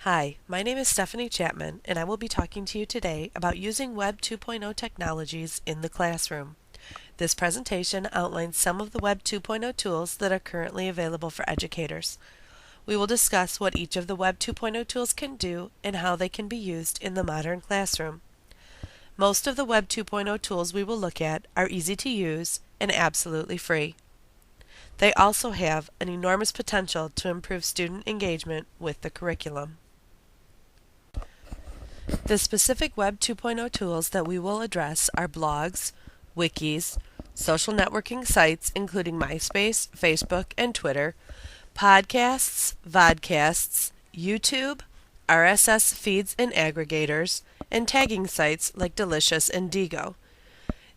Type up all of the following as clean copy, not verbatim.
Hi, my name is Stephanie Chapman, and I will be talking to you today about using Web 2.0 technologies in the classroom. This presentation outlines some of the Web 2.0 tools that are currently available for educators. We will discuss what each of the Web 2.0 tools can do and how they can be used in the modern classroom. Most of the Web 2.0 tools we will look at are easy to use and absolutely free. They also have an enormous potential to improve student engagement with the curriculum. The specific Web 2.0 tools that we will address are blogs, wikis, social networking sites including MySpace, Facebook, and Twitter, podcasts, vodcasts, YouTube, RSS feeds and aggregators, and tagging sites like Delicious and Diigo.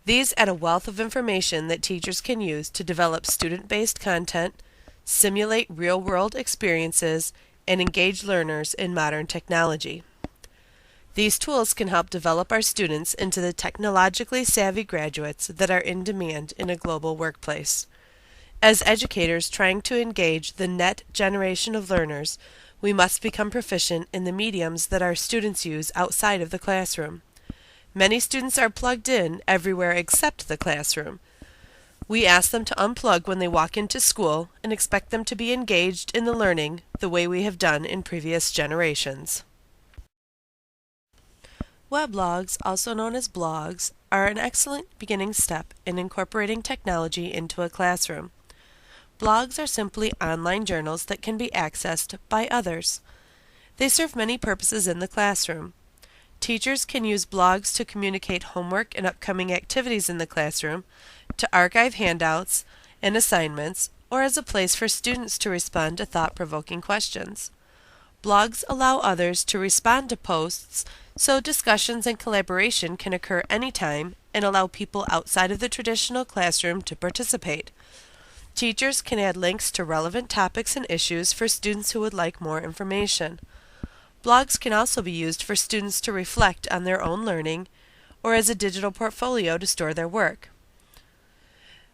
These add a wealth of information that teachers can use to develop student-based content, simulate real-world experiences, and engage learners in modern technology. These tools can help develop our students into the technologically savvy graduates that are in demand in a global workplace. As educators trying to engage the next generation of learners, we must become proficient in the mediums that our students use outside of the classroom. Many students are plugged in everywhere except the classroom. We ask them to unplug when they walk into school and expect them to be engaged in the learning the way we have done in previous generations. Weblogs, also known as blogs, are an excellent beginning step in incorporating technology into a classroom. Blogs are simply online journals that can be accessed by others. They serve many purposes in the classroom. Teachers can use blogs to communicate homework and upcoming activities in the classroom, to archive handouts and assignments, or as a place for students to respond to thought-provoking questions. Blogs allow others to respond to posts, so discussions and collaboration can occur anytime and allow people outside of the traditional classroom to participate. Teachers can add links to relevant topics and issues for students who would like more information. Blogs can also be used for students to reflect on their own learning or as a digital portfolio to store their work.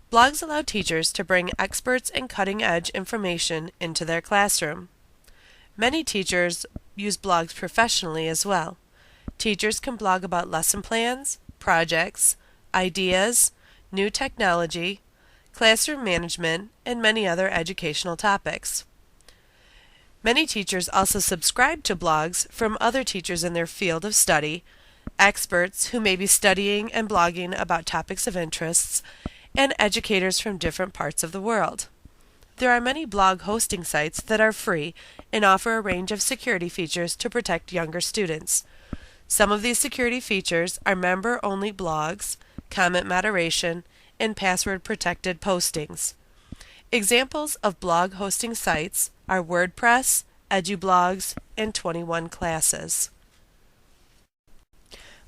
Blogs allow teachers to bring experts and cutting-edge information into their classroom. Many teachers use blogs professionally as well. Teachers can blog about lesson plans, projects, ideas, new technology, classroom management, and many other educational topics. Many teachers also subscribe to blogs from other teachers in their field of study, experts who may be studying and blogging about topics of interest, and educators from different parts of the world. There are many blog hosting sites that are free and offer a range of security features to protect younger students. Some of these security features are member-only blogs, comment moderation, and password-protected postings. Examples of blog hosting sites are WordPress, EduBlogs, and 21 Classes.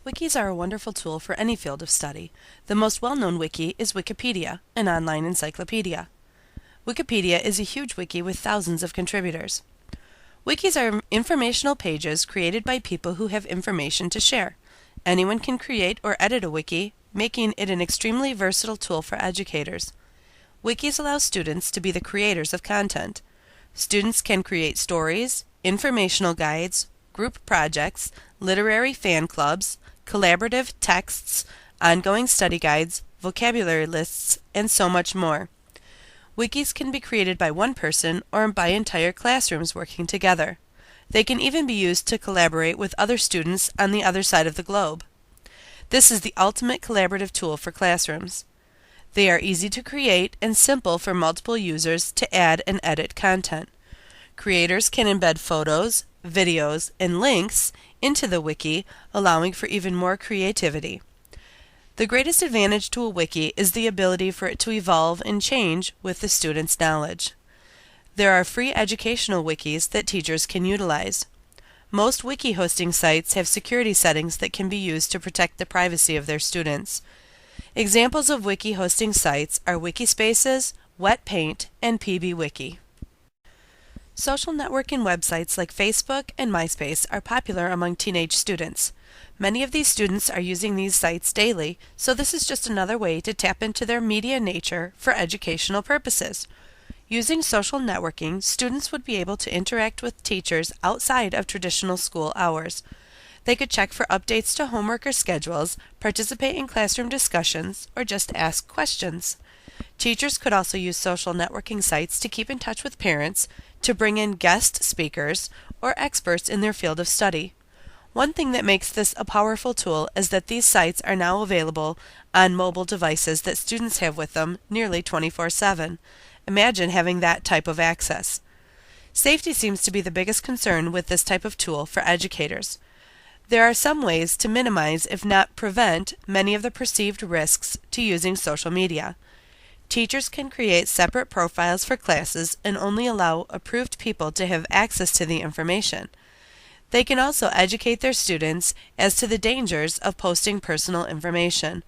Wikis are a wonderful tool for any field of study. The most well-known wiki is Wikipedia, an online encyclopedia. Wikipedia is a huge wiki with thousands of contributors. Wikis are informational pages created by people who have information to share. Anyone can create or edit a wiki, making it an extremely versatile tool for educators. Wikis allow students to be the creators of content. Students can create stories, informational guides, group projects, literary fan clubs, collaborative texts, ongoing study guides, vocabulary lists, and so much more. Wikis can be created by one person or by entire classrooms working together. They can even be used to collaborate with other students on the other side of the globe. This is the ultimate collaborative tool for classrooms. They are easy to create and simple for multiple users to add and edit content. Creators can embed photos, videos, and links into the wiki, allowing for even more creativity. The greatest advantage to a wiki is the ability for it to evolve and change with the student's knowledge. There are free educational wikis that teachers can utilize. Most wiki hosting sites have security settings that can be used to protect the privacy of their students. Examples of wiki hosting sites are Wikispaces, WetPaint, and PBWiki. Social networking websites like Facebook and MySpace are popular among teenage students. Many of these students are using these sites daily, so this is just another way to tap into their media nature for educational purposes. Using social networking, students would be able to interact with teachers outside of traditional school hours. They could check for updates to homework or schedules, participate in classroom discussions, or just ask questions. Teachers could also use social networking sites to keep in touch with parents, to bring in guest speakers, or experts in their field of study. One thing that makes this a powerful tool is that these sites are now available on mobile devices that students have with them nearly 24/7. Imagine having that type of access. Safety seems to be the biggest concern with this type of tool for educators. There are some ways to minimize, if not prevent, many of the perceived risks to using social media. Teachers can create separate profiles for classes and only allow approved people to have access to the information. They can also educate their students as to the dangers of posting personal information.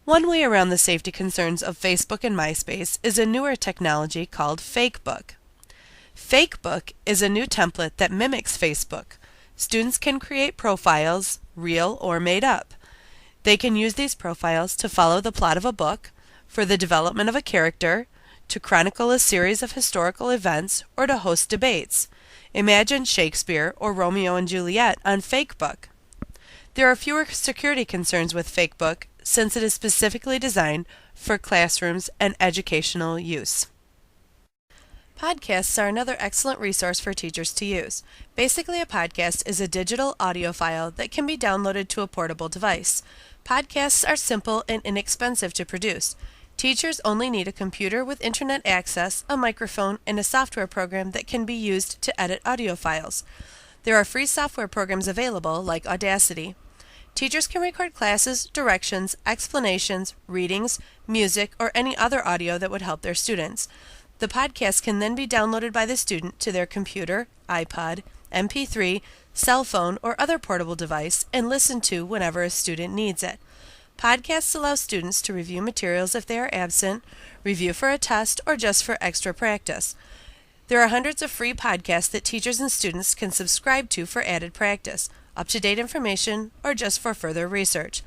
One way around the safety concerns of Facebook and MySpace is a newer technology called Fakebook. Fakebook is a new template that mimics Facebook. Students can create profiles, real or made up. They can use these profiles to follow the plot of a book, for the development of a character, to chronicle a series of historical events, or to host debates. Imagine Shakespeare or Romeo and Juliet on Fakebook. There are fewer security concerns with Fakebook since it is specifically designed for classrooms and educational use. Podcasts are another excellent resource for teachers to use. Basically, a podcast is a digital audio file that can be downloaded to a portable device. Podcasts are simple and inexpensive to produce. Teachers only need a computer with internet access, a microphone, and a software program that can be used to edit audio files. There are free software programs available, like Audacity. Teachers can record classes, directions, explanations, readings, music, or any other audio that would help their students. The podcast can then be downloaded by the student to their computer, iPod, MP3, cell phone, or other portable device and listened to whenever a student needs it. Podcasts allow students to review materials if they are absent, review for a test, or just for extra practice. There are hundreds of free podcasts that teachers and students can subscribe to for added practice, up-to-date information, or just for further research.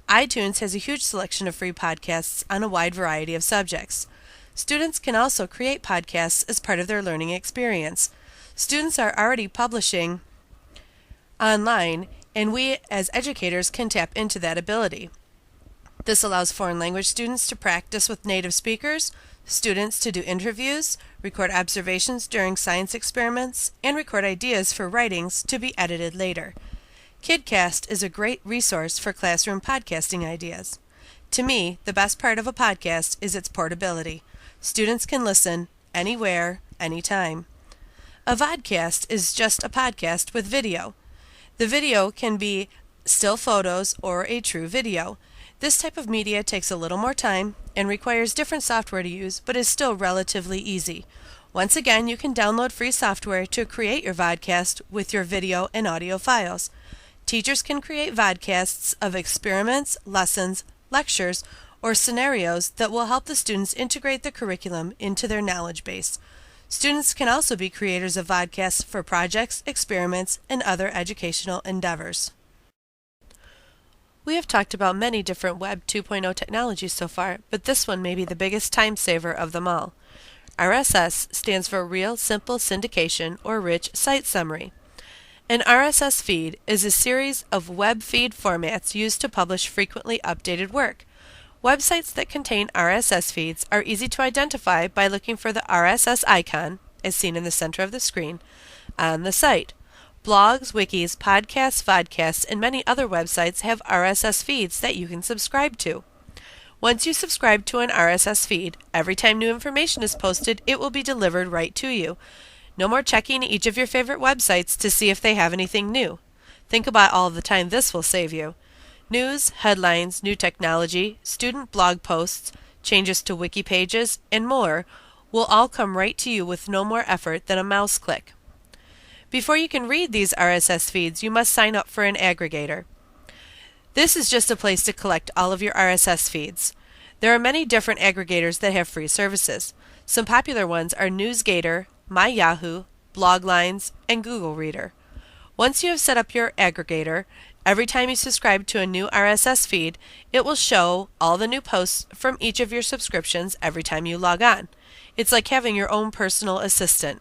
iTunes has a huge selection of free podcasts on a wide variety of subjects. Students can also create podcasts as part of their learning experience. Students are already publishing online, and we as educators can tap into that ability. This allows foreign language students to practice with native speakers, students to do interviews, record observations during science experiments, and record ideas for writings to be edited later. KidCast is a great resource for classroom podcasting ideas. To me, the best part of a podcast is its portability. Students can listen anywhere, anytime. A vodcast is just a podcast with video. The video can be still photos or a true video. This type of media takes a little more time and requires different software to use, but is still relatively easy. Once again, you can download free software to create your vodcast with your video and audio files. Teachers can create vodcasts of experiments, lessons, lectures, or scenarios that will help the students integrate the curriculum into their knowledge base. Students can also be creators of vodcasts for projects, experiments, and other educational endeavors. We have talked about many different Web 2.0 technologies so far, but this one may be the biggest time saver of them all. RSS stands for Real Simple Syndication or Rich Site Summary. An RSS feed is a series of web feed formats used to publish frequently updated work. Websites that contain RSS feeds are easy to identify by looking for the RSS icon, as seen in the center of the screen, on the site. Blogs, wikis, podcasts, vodcasts, and many other websites have RSS feeds that you can subscribe to. Once you subscribe to an RSS feed, every time new information is posted, it will be delivered right to you. No more checking each of your favorite websites to see if they have anything new. Think about all the time this will save you. News, headlines, new technology, student blog posts, changes to wiki pages, and more will all come right to you with no more effort than a mouse click. Before you can read these RSS feeds, you must sign up for an aggregator. This is just a place to collect all of your RSS feeds. There are many different aggregators that have free services. Some popular ones are NewsGator, MyYahoo, Bloglines, and Google Reader. Once you have set up your aggregator, every time you subscribe to a new RSS feed, it will show all the new posts from each of your subscriptions every time you log on. It's like having your own personal assistant.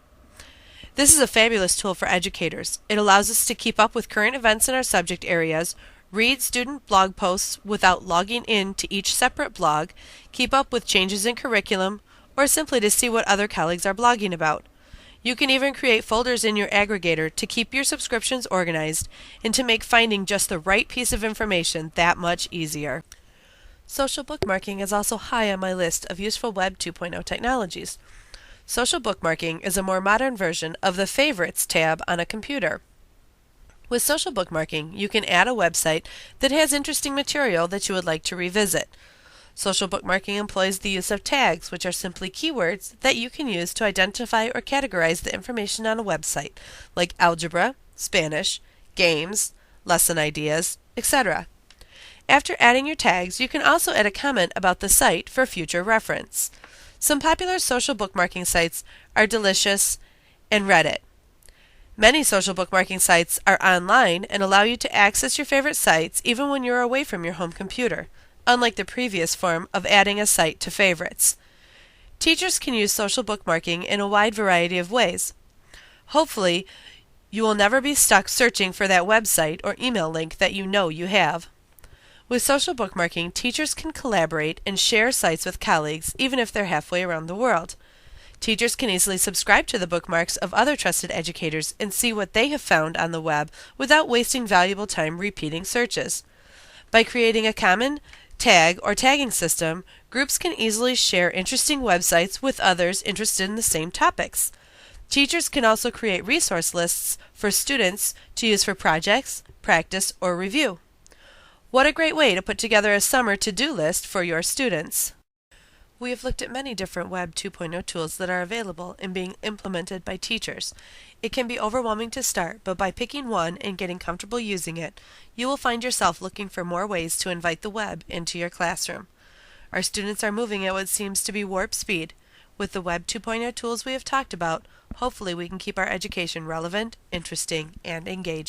This is a fabulous tool for educators. It allows us to keep up with current events in our subject areas, read student blog posts without logging in to each separate blog, keep up with changes in curriculum, or simply to see what other colleagues are blogging about. You can even create folders in your aggregator to keep your subscriptions organized and to make finding just the right piece of information that much easier. Social bookmarking is also high on my list of useful Web 2.0 technologies. Social bookmarking is a more modern version of the Favorites tab on a computer. With social bookmarking, you can add a website that has interesting material that you would like to revisit. Social bookmarking employs the use of tags, which are simply keywords that you can use to identify or categorize the information on a website, like algebra, Spanish, games, lesson ideas, etc. After adding your tags, you can also add a comment about the site for future reference. Some popular social bookmarking sites are Delicious and Reddit. Many social bookmarking sites are online and allow you to access your favorite sites even when you're away from your home computer, unlike the previous form of adding a site to favorites. Teachers can use social bookmarking in a wide variety of ways. Hopefully, you will never be stuck searching for that website or email link that you know you have. With social bookmarking, teachers can collaborate and share sites with colleagues even if they're halfway around the world. Teachers can easily subscribe to the bookmarks of other trusted educators and see what they have found on the web without wasting valuable time repeating searches. By creating a common tag or tagging system, groups can easily share interesting websites with others interested in the same topics. Teachers can also create resource lists for students to use for projects, practice, or review. What a great way to put together a summer to-do list for your students! We have looked at many different Web 2.0 tools that are available and being implemented by teachers. It can be overwhelming to start, but by picking one and getting comfortable using it, you will find yourself looking for more ways to invite the web into your classroom. Our students are moving at what seems to be warp speed. With the Web 2.0 tools we have talked about, hopefully we can keep our education relevant, interesting, and engaging.